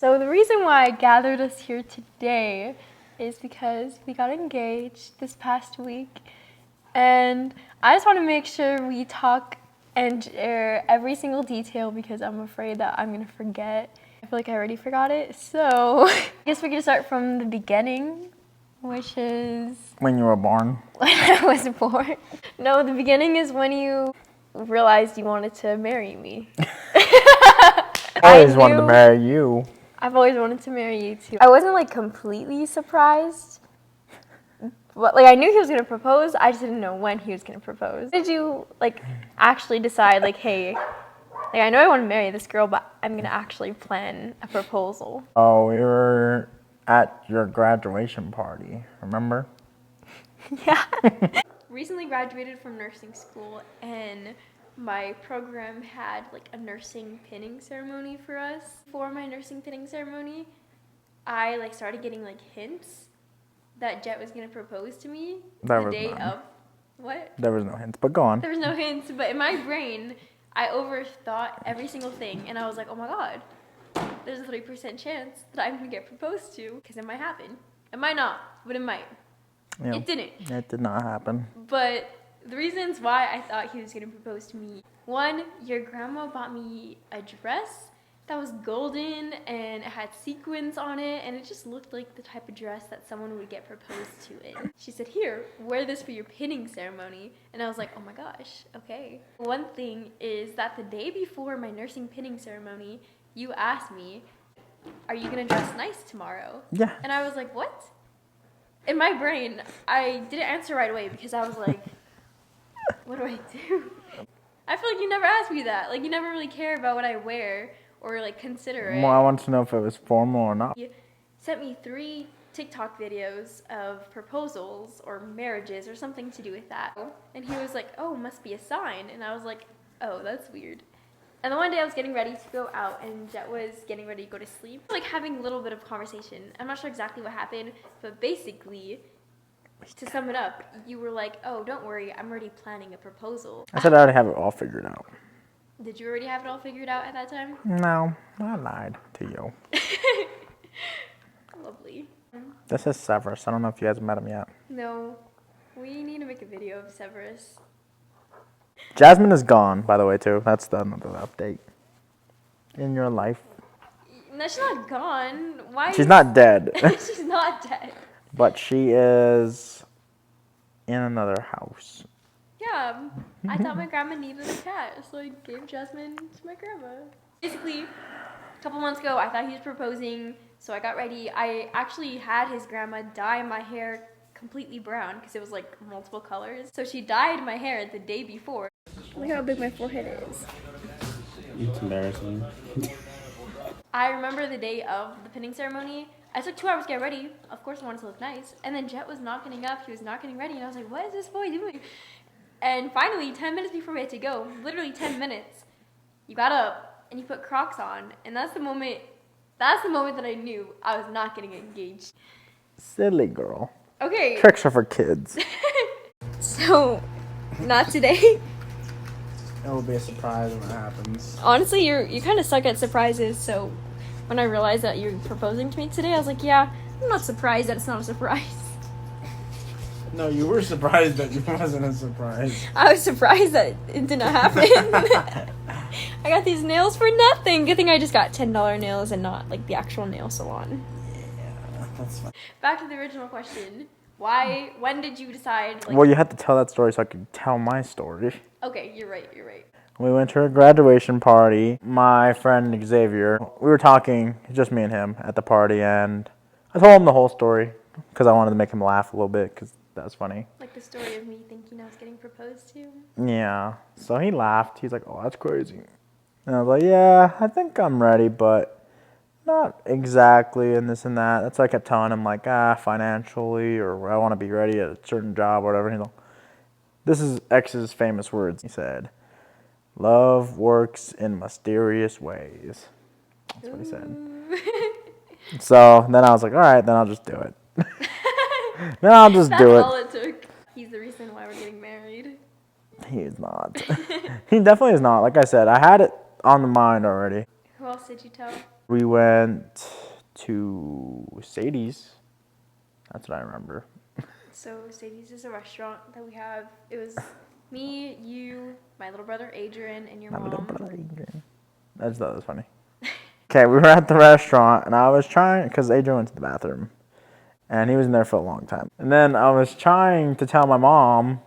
So the reason why I gathered us here today is because we got engaged this past week, and I just want to make sure we talk and share every single detail because I'm afraid that I'm going to forget. I feel like I already forgot it, so I guess we can start from the beginning, which is... When you were born. When I was born. No, the beginning is when you realized you wanted to marry me. I always wanted to marry you. I've always wanted to marry you too. I wasn't like completely surprised, but like I knew he was gonna propose. I just didn't know when he was gonna propose. Did you like actually decide like, hey, like I know I want to marry this girl, but I'm gonna actually plan a proposal? Oh, we were at your graduation party, remember? Yeah. Recently graduated from nursing school, and my program had like a nursing pinning ceremony for us. For my nursing pinning ceremony, I like started getting like hints that Jet was gonna propose to me the day of. What? There was no hints, but go on. There was no hints, but in my brain, I overthought every single thing, and I was like, oh my god, there's a 3% chance that I'm gonna get proposed to, because it might happen. It might not, but it might. Yeah, it didn't. It did not happen. But the reasons why I thought he was going to propose to me. One, your grandma bought me a dress that was golden and it had sequins on it, and it just looked like the type of dress that someone would get proposed to in. She said, here, wear this for your pinning ceremony. And I was like, oh my gosh, okay. One thing is that the day before my nursing pinning ceremony, you asked me, are you going to dress nice tomorrow? Yeah. And I was like, what? In my brain, I didn't answer right away because I was like, what do I do? I feel like you never asked me that. Like, you never really care about what I wear or, like, consider it. Well, I wanted to know if it was formal or not. You sent me 3 TikTok videos of proposals or marriages or something to do with that. And he was like, oh, must be a sign. And I was like, oh, that's weird. And the one day I was getting ready to go out and Jet was getting ready to go to sleep. Like having a little bit of conversation. I'm not sure exactly what happened, but basically, to sum it up, you were like, oh, don't worry, I'm already planning a proposal. I said I already have it all figured out. Did you already have it all figured out at that time? No, I lied to you. Lovely. This is Severus. I don't know if you guys met him yet. No, we need to make a video of Severus. Jasmine is gone, by the way, too. That's another update in your life. No, she's not gone. Why? She's not dead. She's not dead. But she is in another house. Yeah, I thought my grandma needed a cat, so I gave Jasmine to my grandma. Basically, a couple months ago, I thought he was proposing, so I got ready. I actually had his grandma dye my hair completely brown because it was like multiple colors. So she dyed my hair the day before. Look how big my forehead is. It's embarrassing. I remember the day of the pinning ceremony. I took 2 hours to get ready. Of course I wanted to look nice. And then Jet was not getting up. He was not getting ready. And I was like, what is this boy doing? And finally, 10 minutes before we had to go, literally 10 minutes, you got up and you put Crocs on. And that's the moment that I knew I was not getting engaged. Silly girl. Okay. Tricks are for kids. So, not today. It will be a surprise when it happens. Honestly, you kind of suck at surprises, so when I realized that you're proposing to me today, I was like, yeah, I'm not surprised that it's not a surprise. No, you were surprised that it wasn't a surprise. I was surprised that it did not happen. I got these nails for nothing. Good thing I just got $10 nails and not like the actual nail salon. Yeah, that's fine. Back to the original question. When did you decide? Like, Well, you had to tell that story so I could tell my story. okay, you're right. We went to a graduation party. My friend Xavier, we were talking, just me and him, at the party, and I told him the whole story because I wanted to make him laugh a little bit because that was funny. Like the story of me thinking I was getting proposed to? Yeah. So he laughed. He's like, oh, that's crazy. And I was like, yeah, I think I'm ready, but not exactly, and this and that. That's why I kept telling him, like, financially, or I want to be ready at a certain job, or whatever. He's like, this is X's famous words. He said, love works in mysterious ways. That's what he said. So then I was like, all right, then I'll just do it. Then I'll just do it. That's all it took. He's the reason why we're getting married. He is not. He definitely is not. Like I said, I had it on the mind already. Who else did you tell? We went to Sadie's. That's what I remember. So Sadie's is a restaurant that we have. It was me, you, my little brother Adrian, and your My mom. little brother Adrian. That was funny. Okay, we were at the restaurant, and I was trying, because Adrian went to the bathroom, and he was in there for a long time. And then I was trying to tell my mom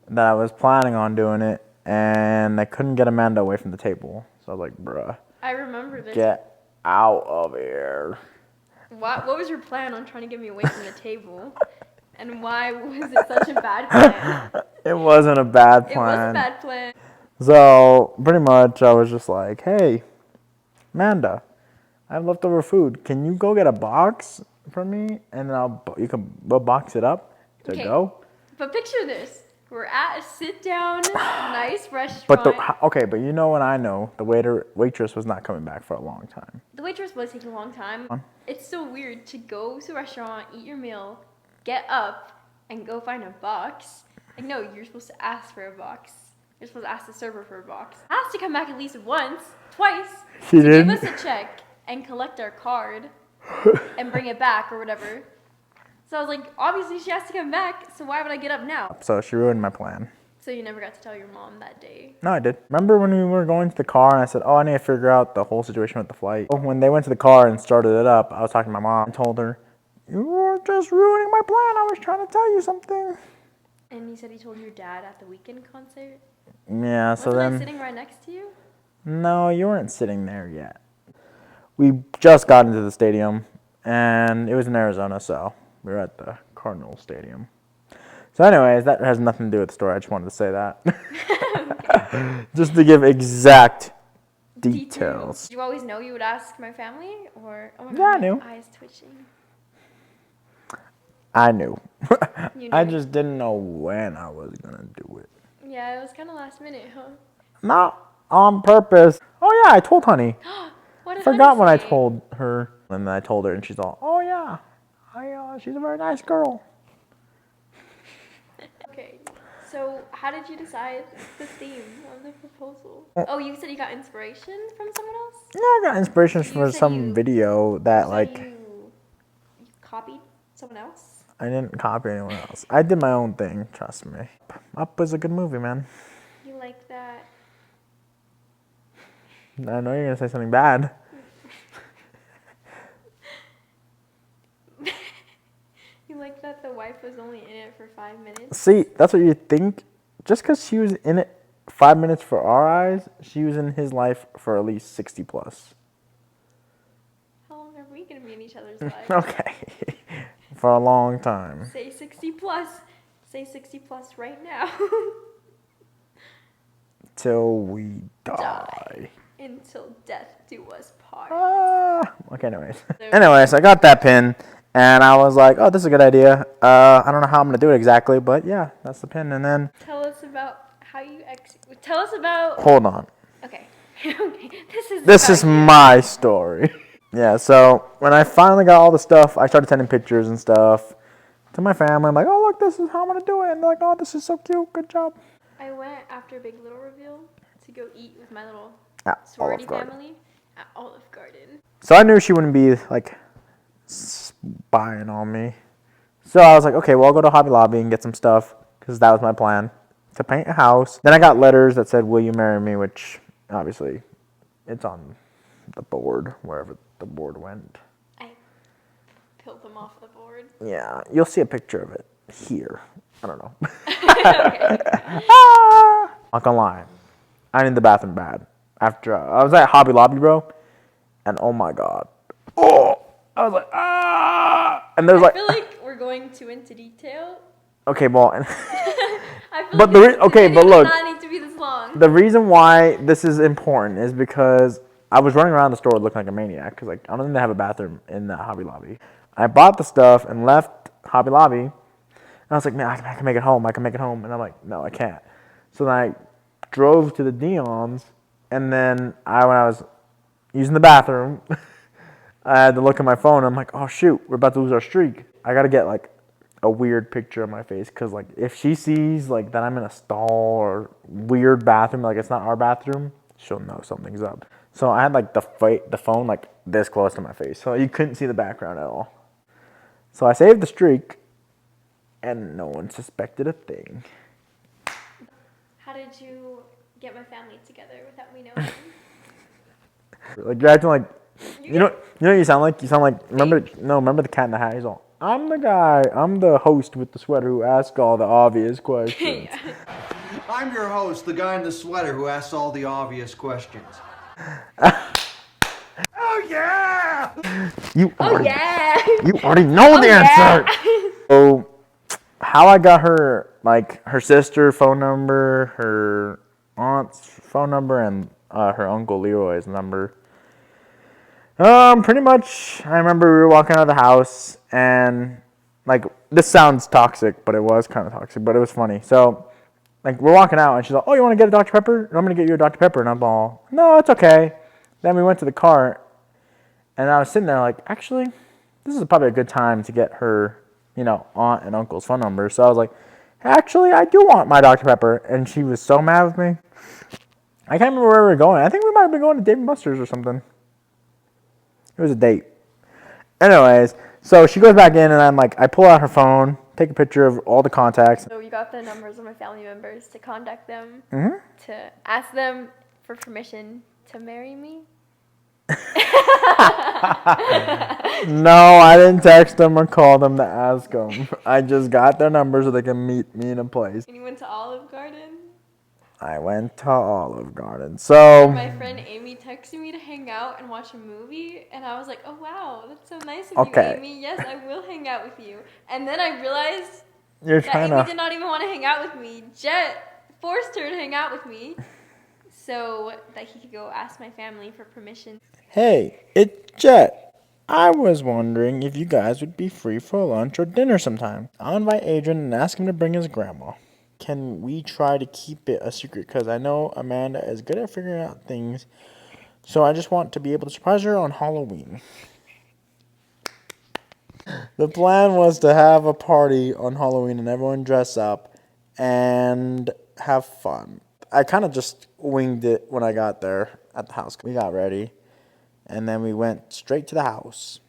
that I was planning on doing it, and I couldn't get Amanda away from the table. So I was like, bruh, I remember this. get out of here. What was your plan on trying to get me away from the table? And why was it such a bad plan? It wasn't a bad It plan. was a bad plan. So pretty much I was just like, hey, Amanda, I have leftover food. Can you go get a box for me? And then we'll box it up to Okay. go. But picture this. We're at a sit-down, nice restaurant. But you know what I know? The waitress was not coming back for a long time. The waitress was taking a long time. It's so weird to go to a restaurant, eat your meal, get up, and go find a box. Like, no, you're supposed to ask for a box. You're supposed to ask the server for a box. Has to come back at least once, twice, She to didn't? give us a check and collect our card and bring it back or whatever. So I was like, obviously she has to come back, so why would I get up now? So she ruined my plan. So you never got to tell your mom that day? No, I did. Remember when we were going to the car and I said, I need to figure out the whole situation with the flight? When they went to the car and started it up, I was talking to my mom and told her, you were just ruining my plan. I was trying to tell you something. And you said he told your dad at the weekend concert? Yeah, so Wasn't then... I sitting right next to you? No, you weren't sitting there yet. We just got into the stadium, and it was in Arizona, so we were at the Cardinal Stadium. So anyways, that has nothing to do with the story. I just wanted to say that. Just to give exact details. Did you always know you would ask my family? Or oh my Yeah, God, I knew. my eyes twitching. I knew. You I knew. just didn't know when I was going to do it. Yeah, it was kind of last minute, huh? Not on purpose. Oh yeah, I told Honey. What did Forgot Honey when I say? told her. And then I told her, and she's all, oh yeah, she's a very nice girl. Okay, so how did you decide the theme of the proposal? Oh, you said you got inspiration from someone else? Yeah, I got inspiration You from said some you- video that So like you copied someone else? I didn't copy anyone else. I did my own thing. Trust me. Up was a good movie, man. You like that? I know you're gonna say something bad. You like that the wife was only in it for 5 minutes? See, that's what you think. Just because she was in it 5 minutes for our eyes, she was in his life for at least 60 plus. How long are we gonna be in each other's lives? Okay. For a long time. Say 60 plus. Say 60 plus right now. Till we die. Until death do us part. Okay, anyways, I got that pin, and I was like, oh, this is a good idea. I don't know how I'm going to do it exactly, but yeah, that's the pin. And then... Tell us about how you Tell us about... Hold on. Okay. Okay. This is my story. Yeah, so when I finally got all the stuff, I started sending pictures and stuff to my family. I'm like, oh, look, this is how I'm going to do it. And they're like, oh, this is so cute. Good job. I went after Big Little reveal to go eat with my little At sorority Olive Garden. family at Olive Garden. So I knew she wouldn't be, like, spying on me. So I was like, okay, well, I'll go to Hobby Lobby and get some stuff, because that was my plan, to paint a house. Then I got letters that said, will you marry me, which, obviously, it's on the board, wherever the board went. I peeled them off the board. Yeah, you'll see a picture of it here. I don't know. Okay. Not gonna lie, I need the bathroom bad. After I was at Hobby Lobby, bro, and oh my god, I was like, and there's I like, feel like we're going too into detail. okay, well, and I feel But like the this video but does look, not need to be this long. the reason why this is important is because I was running around the store looking like a maniac, because like I don't think they have a bathroom in the Hobby Lobby. I bought the stuff and left Hobby Lobby, and I was like, man, I can make it home. I can make it home, and I'm like, no, I can't. So then I drove to the Dion's, and then when I was using the bathroom, I had to look at my phone. I'm like, oh shoot, we're about to lose our streak. I gotta get like a weird picture of my face, because like if she sees like that I'm in a stall or weird bathroom, like it's not our bathroom, she'll know something's up. So I had like the phone like this close to my face, so you couldn't see the background at all. So I saved the streak, and no one suspected a thing. How did you get my family together without me knowing? Like you're acting like you know what you sound like? You sound like remember the Cat in the Hat? He's all, I'm the host with the sweater who asks all the obvious questions. Yeah. I'm your host, the guy in the sweater who asks all the obvious questions. Oh yeah! You already know Oh, the answer. yeah. So how I got her, like her sister phone number, her aunt's phone number, and her uncle Leroy's number. Pretty much, I remember we were walking out of the house, and like this sounds toxic, but it was kind of toxic, but it was funny. So, like we're walking out, and she's like, "Oh, you want to get a Dr. Pepper? I'm gonna get you a Dr. Pepper," and I'm all, "No, it's okay." Then we went to the car, and I was sitting there like, actually, this is probably a good time to get her, aunt and uncle's phone number. So I was like, actually, I do want my Dr. Pepper, and she was so mad with me. I can't remember where we were going. I think we might have been going to Dave & Buster's or something. It was a date. Anyways, so she goes back in, and I'm like, I pull out her phone, take a picture of all the contacts. So you got the numbers of my family members to contact them, Mm-hmm. to ask them for permission to marry me. No, I didn't text them or call them to ask them. I just got their number so they can meet me in a place. And you went to Olive Garden. I went to Olive Garden. So My friend Amy texted me to hang out and watch a movie, and I was like, "Oh wow, that's so nice of Okay. you, Amy. Yes, I will hang out with you." And then I realized you're that trying Amy to. did not even want to hang out with me. Jet forced her to hang out with me, so that he could go ask my family for permission. Hey, it's Jet. I was wondering if you guys would be free for lunch or dinner sometime. I'll invite Adrian and ask him to bring his grandma. Can we try to keep it a secret? Because I know Amanda is good at figuring out things. So I just want to be able to surprise her on Halloween. The plan was to have a party on Halloween and everyone dress up and have fun. I kind of just winged it when I got there at the house. We got ready. And then we went straight to the house.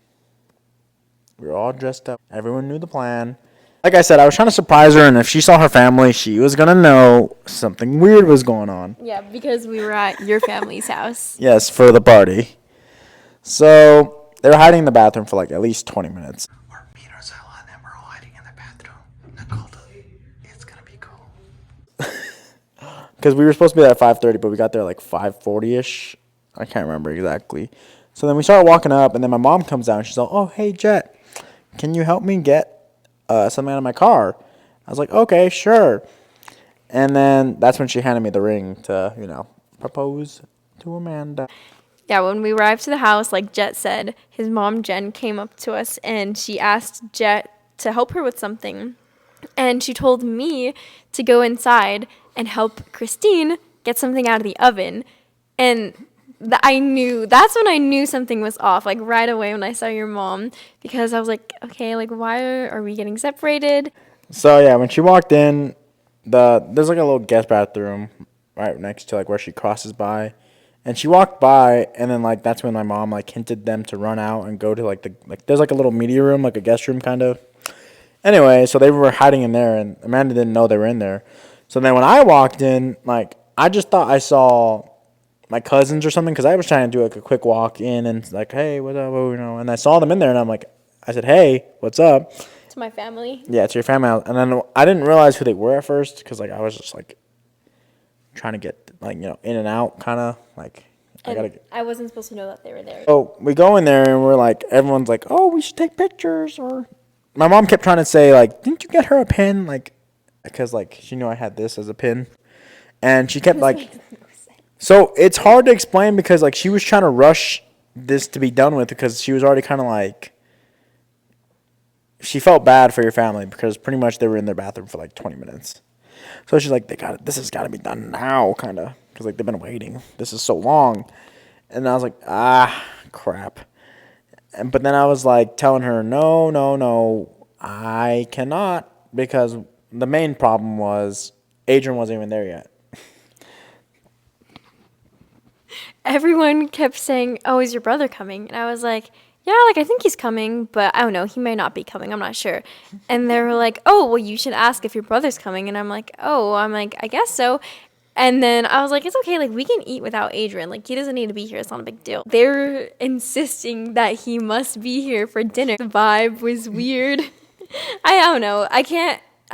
We were all dressed up. Everyone knew the plan. Like I said, I was trying to surprise her, and if she saw her family, she was going to know something weird was going on. Yeah, because we were at your family's house. Yes, for the party. So they were hiding in the bathroom for like at least 20 minutes. We're me and Rosella, and then we're all hiding in the bathroom. Nicole, it's gonna be cool. Because we were supposed to be there at 5:30, but we got there like 5:40-ish. I can't remember exactly. So then we started walking up, and then my mom comes down. She's like, "Oh, hey, Jet, can you help me get something out of my car?" I was like, "Okay, sure." And then that's when she handed me the ring to, propose to Amanda. Yeah, when we arrived to the house, like Jet said, his mom, Jen, came up to us and she asked Jet to help her with something. And she told me to go inside and help Christine get something out of the oven. And that's when I knew something was off, like right away when I saw your mom, because I was like, okay, like why are we getting separated? So yeah, when she walked in, there's like a little guest bathroom right next to like where she crosses by, and she walked by, and then like that's when my mom like hinted them to run out and go to like there's like a little media room, like a guest room kind of. Anyway, so they were hiding in there, and Amanda didn't know they were in there. So then when I walked in, like I just thought I saw my cousins or something, because I was trying to do like a quick walk in and like, hey, what's up, and I saw them in there, and I said, hey, what's up? To my family. Yeah, it's your family. And then I didn't realize who they were at first, because like I was just like trying to get like in and out, kind of like I wasn't supposed to know that they were there. So we go in there and we're like, everyone's like, oh, we should take pictures. Or my mom kept trying to say like, didn't you get her a pin? Like, because like she knew I had this as a pin, and she kept like. So it's hard to explain, because like she was trying to rush this to be done with, because she was already kind of like, she felt bad for your family because pretty much they were in their bathroom for like 20 minutes. So she's like, this has got to be done now, kind of, because like they've been waiting. This is so long. And I was like, crap. But then I was like telling her, no, I cannot, because the main problem was Adrian wasn't even there yet. everyone kept saying, oh, is your brother coming? And I was like, yeah, like, I think he's coming, but I don't know. He may not be coming. I'm not sure. And they were like, oh, well, you should ask if your brother's coming. And I'm like, I guess so. And then I was like, it's okay. Like, we can eat without Adrian. Like, he doesn't need to be here. It's not a big deal. They're insisting that he must be here for dinner. The vibe was weird. I don't know. I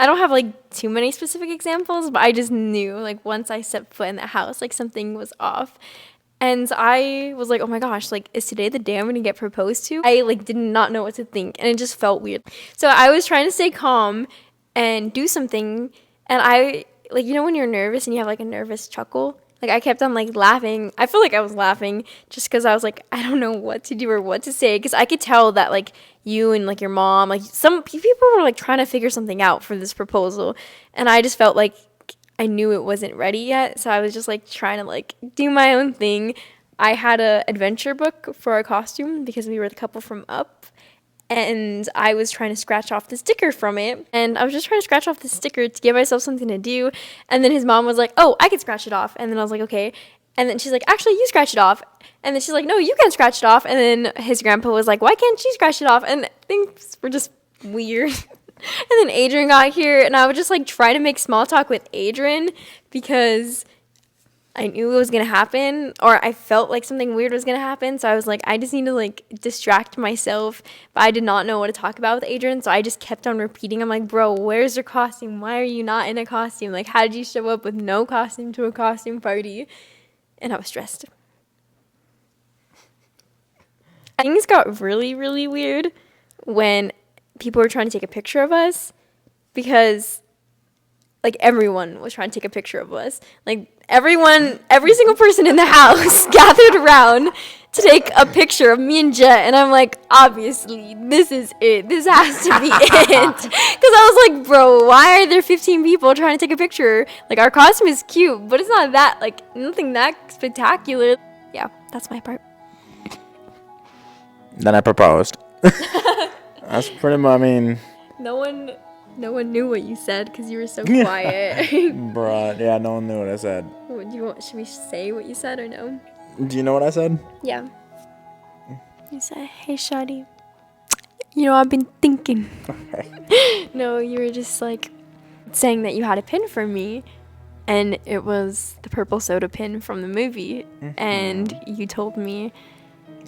don't have, like, too many specific examples, but I just knew, like, once I stepped foot in the house, like, something was off. And I was like, oh my gosh, like, is today the day I'm going to get proposed to? I, like, did not know what to think, and it just felt weird. So I was trying to stay calm and do something, and I, like, you know when you're nervous and you have, like, a nervous chuckle? Like, I kept on, like, laughing. I feel like I was laughing just because I was like, I don't know what to do or what to say, because I could tell that, like, you and, like, your mom, like, some people were, like, trying to figure something out for this proposal, and I just felt like I knew it wasn't ready yet, so I was just, like, trying to, like, do my own thing. I had a adventure book for our costume because we were the couple from Up, and I was trying to scratch off the sticker from it, and I was just trying to scratch off the sticker to give myself something to do, and then his mom was like, oh, I can scratch it off, and then I was like, okay, and then she's like, actually, you scratch it off, and then she's like, no, you can scratch it off, and then his grandpa was like, why can't she scratch it off, and things were just weird. And then Adrian got here, and I would just, like, try to make small talk with Adrian because I knew it was going to happen, or I felt like something weird was going to happen. So I was like, I just need to, like, distract myself. But I did not know what to talk about with Adrian, so I just kept on repeating. I'm like, bro, where's your costume? Why are you not in a costume? Like, how did you show up with no costume to a costume party? And I was stressed. Things got really, really weird when people were trying to take a picture of us, because, like, everyone was trying to take a picture of us. Like, every single person in the house gathered around to take a picture of me and Jet, and I'm like, obviously, this is it. This has to be it. Because I was like, bro, why are there 15 people trying to take a picture? Like, our costume is cute, but it's not that, like, nothing that spectacular. Yeah, that's my part. Then I proposed. That's pretty much, I mean... No one knew what you said because you were so quiet. Bruh, yeah, no one knew what I said. Should we say what you said or no? Do you know what I said? Yeah. You said, hey, shawty, you know, I've been thinking. Okay. No, you were just, like, saying that you had a pin for me, and it was the purple soda pin from the movie, and you told me...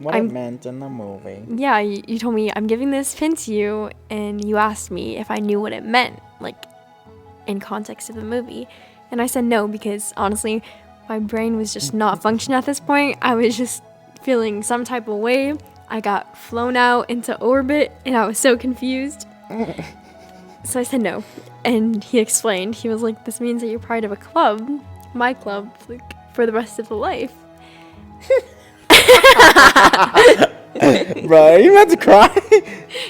What it meant in the movie. Yeah, you told me, I'm giving this pin to you, and you asked me if I knew what it meant, like, in context of the movie. And I said no, because, honestly, my brain was just not functioning at this point. I was just feeling some type of way. I got flown out into orbit, and I was so confused. So I said no. And he explained, he was like, this means that you're part of a club, my club, like, for the rest of the life. Bro, are you about to cry?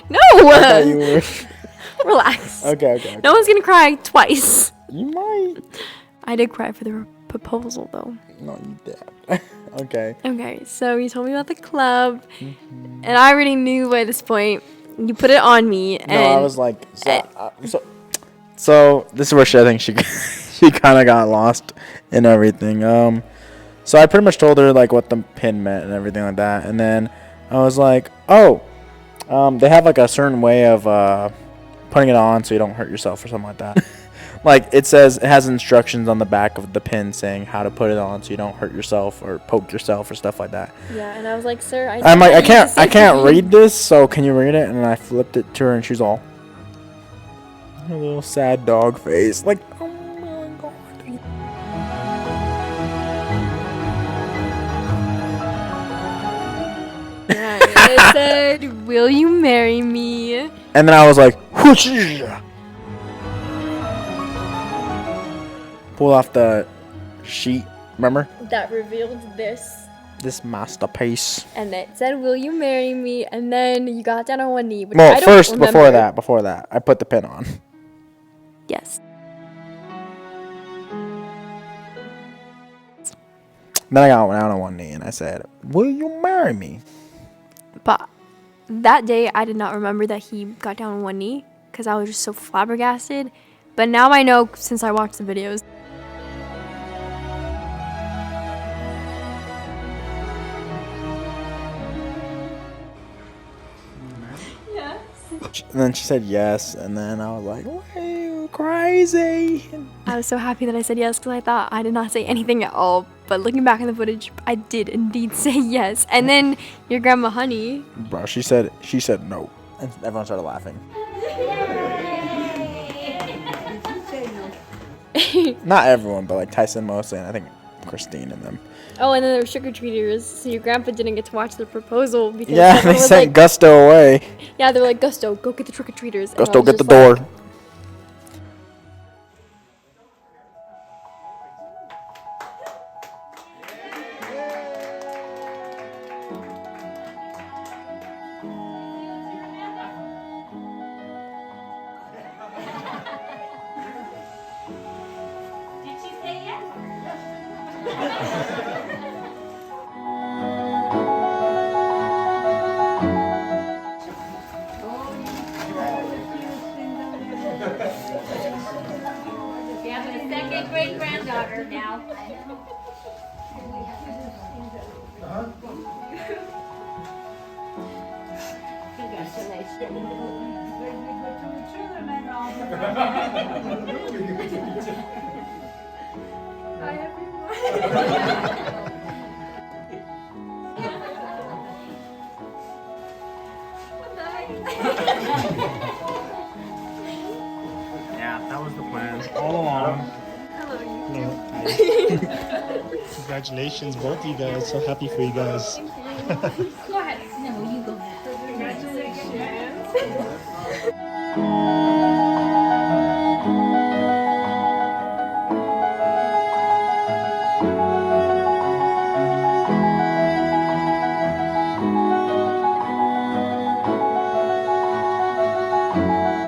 No! I thought you were. Relax. Okay. No one's gonna cry twice. You might. I did cry for the proposal, though. No, you did. Okay. Okay, so you told me about the club, and I already knew by this point. You put it on me, and... No, I was like... So this is where I think she kind of got lost in everything. So I pretty much told her, like, what the pin meant and everything like that. And then I was like, oh, they have, like, a certain way of putting it on so you don't hurt yourself or something like that. Like, it has instructions on the back of the pin saying how to put it on so you don't hurt yourself or poke yourself or stuff like that. Yeah, and I was like, sir, I'm like, I can't read this, so can you read it? And I flipped it to her, and she's all, a little sad dog face. Like, oh my God. It said, will you marry me? And then I was like, whoosh! Pull off the sheet, remember? That revealed This masterpiece. and it said, will you marry me? And then you got down on one knee, which I Well, don't first, remember. before that, I put the pin on. Yes. Then I got down on one knee and I said, will you marry me? But that day, I did not remember that he got down on one knee because I was just so flabbergasted. But now I know since I watched the videos. And then she said yes, and then I was like, "What, you crazy?" I was so happy that I said yes because I thought I did not say anything at all. But looking back in the footage, I did indeed say yes. And then your grandma Honey. Bro, she said no, and everyone started laughing. Not everyone, but like Tyson mostly, and I think Christine and them. Oh, and then there were trick-or-treaters, so your grandpa didn't get to watch the proposal because Yeah, everyone they was sent like, Gusto away. yeah, they were like, Gusto, go get the trick-or-treaters. And I Gusto, was get the just door. like, Did she say yes? You have a second great granddaughter now. Yeah, that was the plan all along. Congratulations, both of you guys. So happy for you guys. go ahead. No, you go. Congratulations.